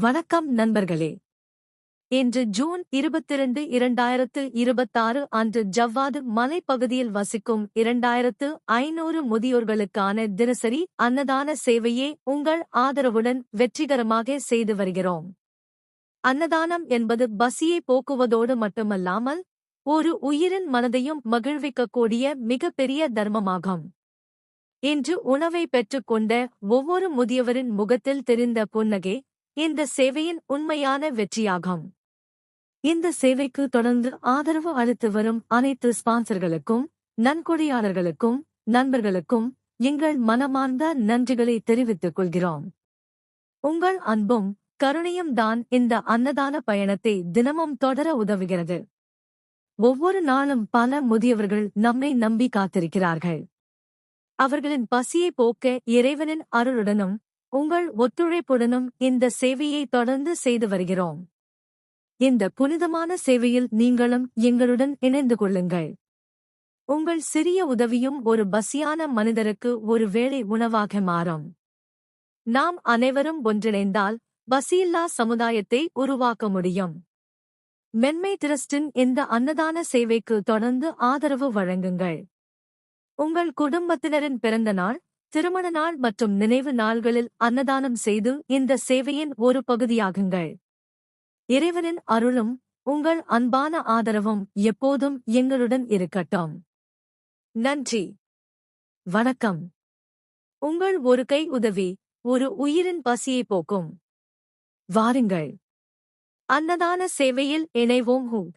வணக்கம் நண்பர்களே. இன்று ஜூன் 22, 2026 அன்று ஜவ்வாது மலைப்பகுதியில் வசிக்கும் 2500 முதியோர்களுக்கான தினசரி அன்னதான சேவையை உங்கள் ஆதரவுடன் வெற்றிகரமாக செய்து வருகிறோம். அன்னதானம் என்பது பசியை போக்குவதோடு மட்டுமல்லாமல் ஒரு உயிரின் மனதையும் மகிழ்விக்கக்கூடிய மிகப்பெரிய தர்மமாகும். இன்று உணவை பெற்றுக்கொண்ட ஒவ்வொரு முதியவரின் முகத்தில் தெரிந்த புன்னகை இந்த சேவையின் உண்மையான வெற்றியாகும். இந்த சேவைக்கு தொடர்ந்து ஆதரவு அளித்து வரும் அனைத்து ஸ்பான்சர்களுக்கும், நன்கொடையாளர்களுக்கும், நண்பர்களுக்கும் எங்கள் மனமார்ந்த நன்றிகளை தெரிவித்துக் கொள்கிறோம். உங்கள் அன்பும் கருணையும் தான் இந்த அன்னதான பயணத்தை தினமும் தொடர உதவுகிறது. ஒவ்வொரு நாளும் பல முதியவர்கள் நம்மை நம்பி காத்திருக்கிறார்கள். அவர்களின் பசியை போக்க இறைவனின் அருளுடனும் உங்கள் ஒத்துழைப்புடனும் இந்த சேவையை தொடர்ந்து செய்து வருகிறோம். இந்த புனிதமான சேவையில் நீங்களும் எங்களுடன் இணைந்து கொள்ளுங்கள். உங்கள் சிறிய உதவியும் ஒரு பசியான மனிதருக்கு ஒரு வேளை உணவாக மாறும். நாம் அனைவரும் ஒன்றிணைந்தால் பசியில்லா சமுதாயத்தை உருவாக்க முடியும். மென்மை டிரஸ்டின் இந்த அன்னதான சேவைக்கு தொடர்ந்து ஆதரவு வழங்குங்கள். உங்கள் குடும்பத்தினரின் பிறந்த நாள், திருமண நாள் மற்றும் நினைவு நாள்களில் அன்னதானம் செய்து இந்த சேவையின் ஒரு பகுதியாகுங்கள். இறைவனின் அருளும் உங்கள் அன்பான ஆதரவும் எப்போதும் எங்களுடன் இருக்கட்டும். நன்றி. வணக்கம். உங்கள் ஒரு கை உதவி ஒரு உயிரின் பசியை போக்கும். வாருங்கள், அன்னதான சேவையில் இணைவோம்.